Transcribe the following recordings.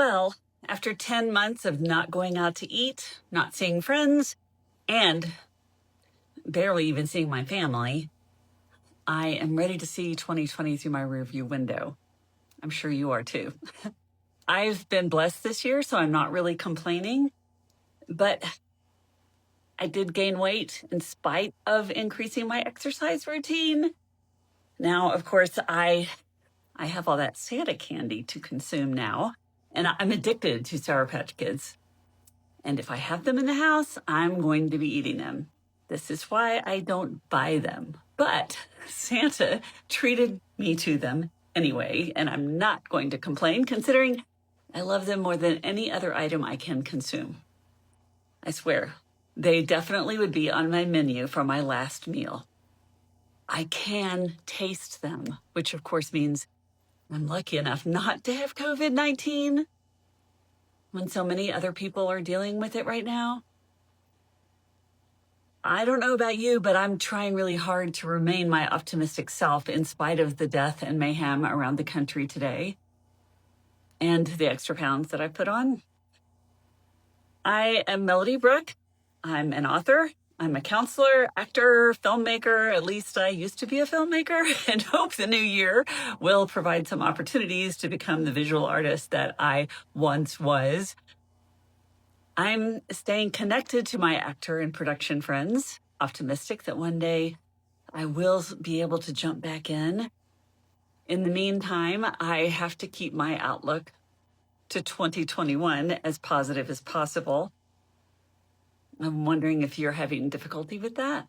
Well, after 10 months of not going out to eat, not seeing friends, and barely even seeing my family, I am ready to see 2020 through my rearview window. I'm sure you are too. I've been blessed this year, so I'm not really complaining, but I did gain weight in spite of increasing my exercise routine. Now, of course, I have all that Santa candy to consume now, and I'm addicted to Sour Patch Kids. And if I have them in the house, I'm going to be eating them. This is why I don't buy them. But Santa treated me to them anyway, and I'm not going to complain considering I love them more than any other item I can consume. I swear, they definitely would be on my menu for my last meal. I can taste them, which of course means I'm lucky enough not to have COVID-19 when so many other people are dealing with it right now. I don't know about you, but I'm trying really hard to remain my optimistic self in spite of the death and mayhem around the country today and the extra pounds that I put on. I am Melody Brooke. I'm an author. I'm a counselor, actor, filmmaker. At least I used to be a filmmaker, and hope the new year will provide some opportunities to become the visual artist that I once was. I'm staying connected to my actor and production friends, optimistic that one day I will be able to jump back in. In the meantime, I have to keep my outlook to 2021 as positive as possible. I'm wondering if you're having difficulty with that.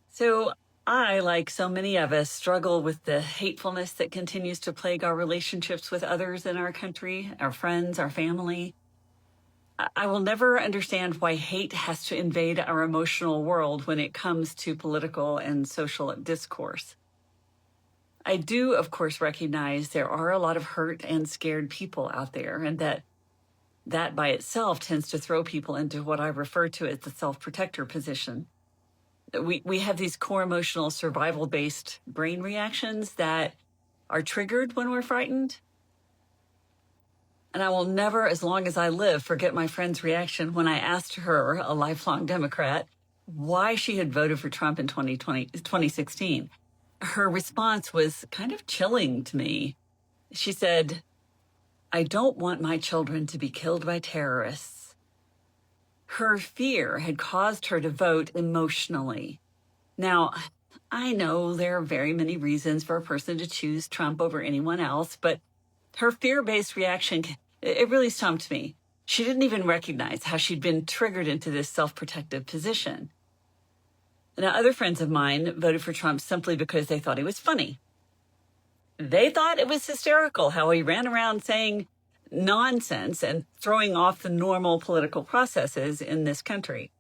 So I, like so many of us, struggle with the hatefulness that continues to plague our relationships with others in our country, our friends, our family. I will never understand why hate has to invade our emotional world when it comes to political and social discourse. I do, of course, recognize there are a lot of hurt and scared people out there, and that by itself tends to throw people into what I refer to as the self-protector position. We have these core emotional survival-based brain reactions that are triggered when we're frightened. And I will never, as long as I live, forget my friend's reaction when I asked her, a lifelong Democrat, why she had voted for Trump in 2016. Her response was kind of chilling to me. She said, "I don't want my children to be killed by terrorists." Her fear had caused her to vote emotionally. Now, I know there are very many reasons for a person to choose Trump over anyone else, but her fear-based reaction, it really stumped me. She didn't even recognize how she'd been triggered into this self-protective position. Now, other friends of mine voted for Trump simply because they thought he was funny. They thought it was hysterical how he ran around saying nonsense and throwing off the normal political processes in this country.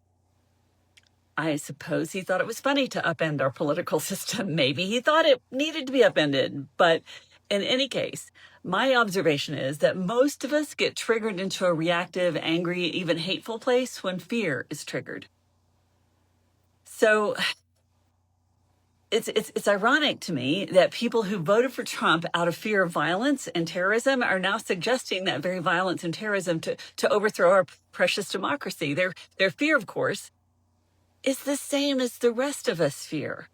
I suppose he thought it was funny to upend our political system. Maybe he thought it needed to be upended. But in any case, my observation is that most of us get triggered into a reactive, angry, even hateful place when fear is triggered. So it's ironic to me that people who voted for Trump out of fear of violence and terrorism are now suggesting that very violence and terrorism to overthrow our precious democracy. Their fear, of course, is the same as the rest of us fear.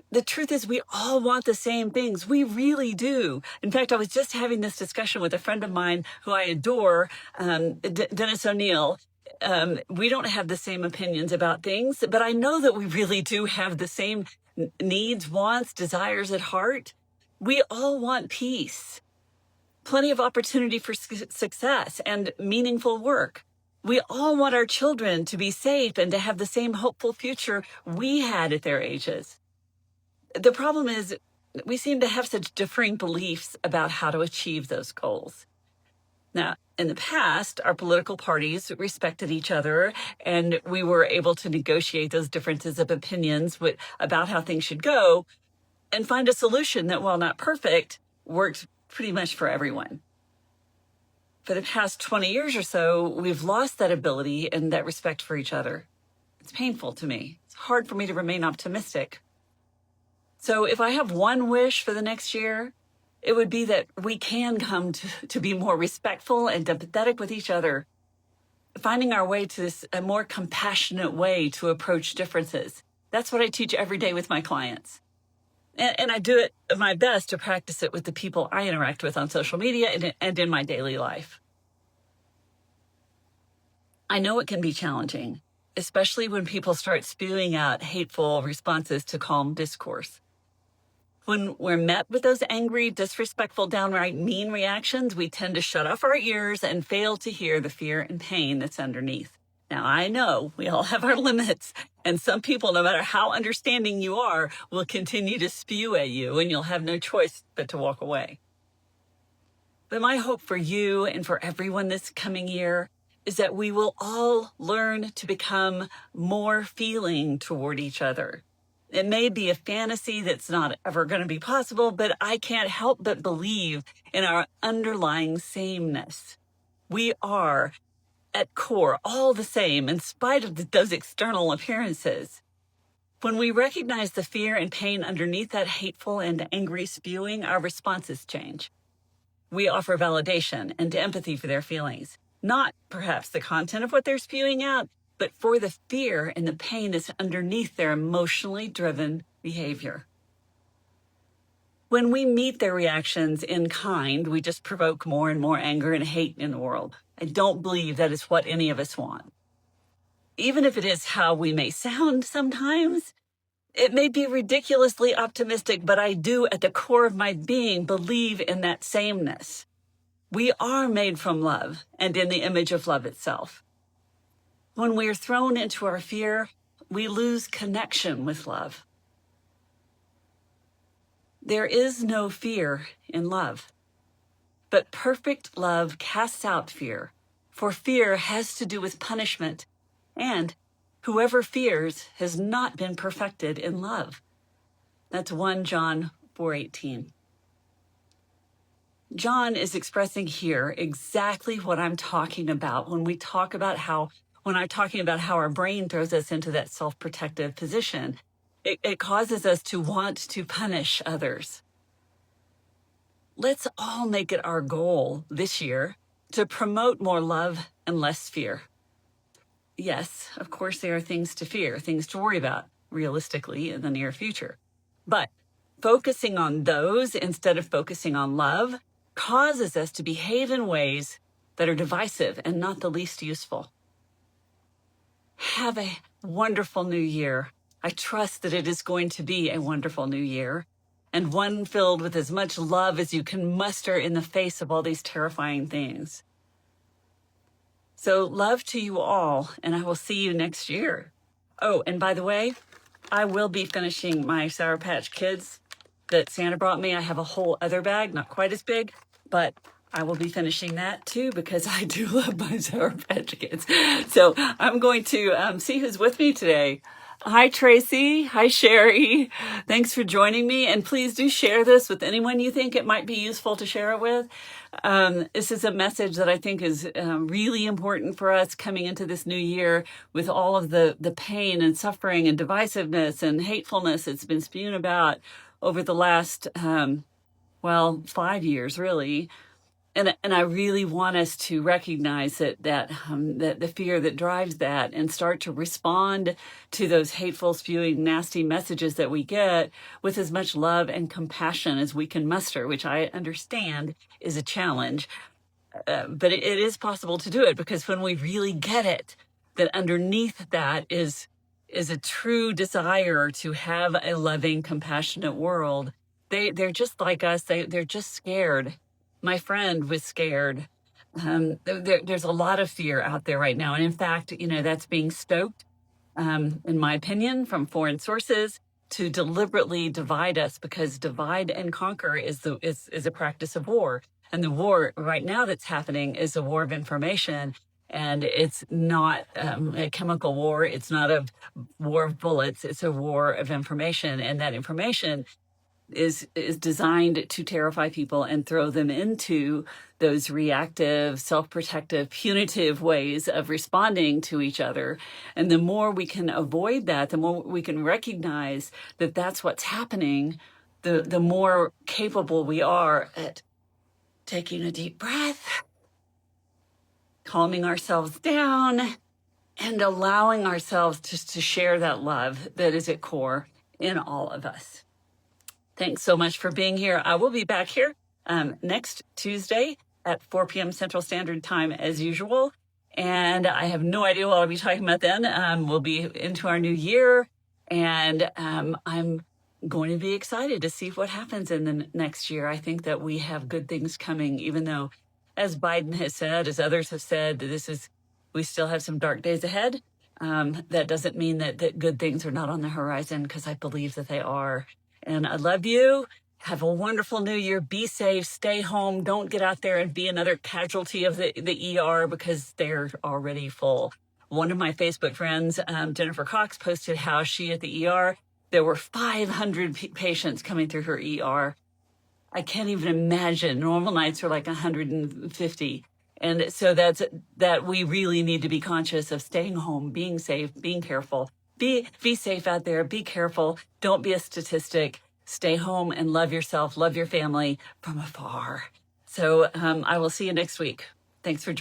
The truth is we all want the same things. We really do. In fact, I was just having this discussion with a friend of mine who I adore, Dennis O'Neill. We don't have the same opinions about things, but I know that we really do have the same needs, wants, desires at heart. We all want peace, plenty of opportunity for success and meaningful work. We all want our children to be safe and to have the same hopeful future we had at their ages. The problem is we seem to have such differing beliefs about how to achieve those goals. Now, in the past, our political parties respected each other, and we were able to negotiate those differences of opinions about how things should go and find a solution that, while not perfect, worked pretty much for everyone. For the past 20 years or so, we've lost that ability and that respect for each other. It's painful to me. It's hard for me to remain optimistic. So if I have one wish for the next year, It would be that we can come to be more respectful and empathetic with each other, finding our way to a more compassionate way to approach differences. That's what I teach every day with my clients. And I do it my best to practice it with the people I interact with on social media and in my daily life. I know it can be challenging, especially when people start spewing out hateful responses to calm discourse. When we're met with those angry, disrespectful, downright mean reactions, we tend to shut off our ears and fail to hear the fear and pain that's underneath. Now, I know we all have our limits, and some people, no matter how understanding you are, will continue to spew at you, and you'll have no choice but to walk away. But my hope for you and for everyone this coming year is that we will all learn to become more feeling toward each other. It may be a fantasy that's not ever going to be possible, but I can't help but believe in our underlying sameness. We are, at core, all the same in spite of those external appearances. When we recognize the fear and pain underneath that hateful and angry spewing, our responses change. We offer validation and empathy for their feelings, not perhaps the content of what they're spewing out, but for the fear and the pain that's underneath their emotionally driven behavior. When we meet their reactions in kind, we just provoke more and more anger and hate in the world. I don't believe that is what any of us want. Even if it is how we may sound sometimes, it may be ridiculously optimistic, but I do, at the core of my being, believe in that sameness. We are made from love and in the image of love itself. When we're thrown into our fear, we lose connection with love. There is no fear in love, but perfect love casts out fear, for fear has to do with punishment, and whoever fears has not been perfected in love. That's 1 John 4:18. John is expressing here exactly what I'm talking about when I'm talking about how our brain throws us into that self-protective position. It causes us to want to punish others. Let's all make it our goal this year to promote more love and less fear. Yes, of course, there are things to fear, things to worry about realistically in the near future. But focusing on those instead of focusing on love causes us to behave in ways that are divisive and not the least useful. Have a wonderful new year. I trust that it is going to be a wonderful new year, and one filled with as much love as you can muster in the face of all these terrifying things. So love to you all, and I will see you next year. Oh, and by the way, I will be finishing my Sour Patch Kids that Santa brought me. I have a whole other bag, not quite as big, but I will be finishing that too because I do love my Sour Patch Kids. So I'm going to see who's with me today. Hi, Tracy. Hi, Sherry. Thanks for joining me. And please do share this with anyone you think it might be useful to share it with. This is a message that I think is really important for us coming into this new year with all of the pain and suffering and divisiveness and hatefulness that's been spewed about over the last, 5 years, really. And I really want us to recognize that the fear that drives that and start to respond to those hateful, spewing, nasty messages that we get with as much love and compassion as we can muster, which I understand is a challenge. But it is possible to do it because when we really get it, that underneath that is a true desire to have a loving, compassionate world. They're just like us. They're just scared. My friend was scared. There's a lot of fear out there right now. And in fact, that's being stoked, in my opinion, from foreign sources to deliberately divide us because divide and conquer is a practice of war. And the war right now that's happening is a war of information. And it's not a chemical war. It's not a war of bullets. It's a war of information. And that information is designed to terrify people and throw them into those reactive, self-protective, punitive ways of responding to each other. And the more we can avoid that, the more we can recognize that that's what's happening, the more capable we are at taking a deep breath, calming ourselves down, and allowing ourselves just to share that love that is at core in all of us. Thanks so much for being here. I will be back here next Tuesday at 4 p.m. Central Standard Time as usual. And I have no idea what I'll be talking about then. We'll be into our new year, and I'm going to be excited to see what happens in the next year. I think that we have good things coming, even though, as Biden has said, as others have said, we still have some dark days ahead. That doesn't mean that good things are not on the horizon, because I believe that they are. And I love you. Have a wonderful new year. Be safe. Stay home. Don't get out there and be another casualty of the ER, because they're already full. One of my Facebook friends, Jennifer Cox, posted how she at the ER, there were 500 patients coming through her ER. I can't even imagine. Normal nights are like 150. And so that we really need to be conscious of staying home, being safe, being careful. Be safe out there. Be careful. Don't be a statistic. Stay home and love yourself, love your family from afar. So I will see you next week. Thanks for joining.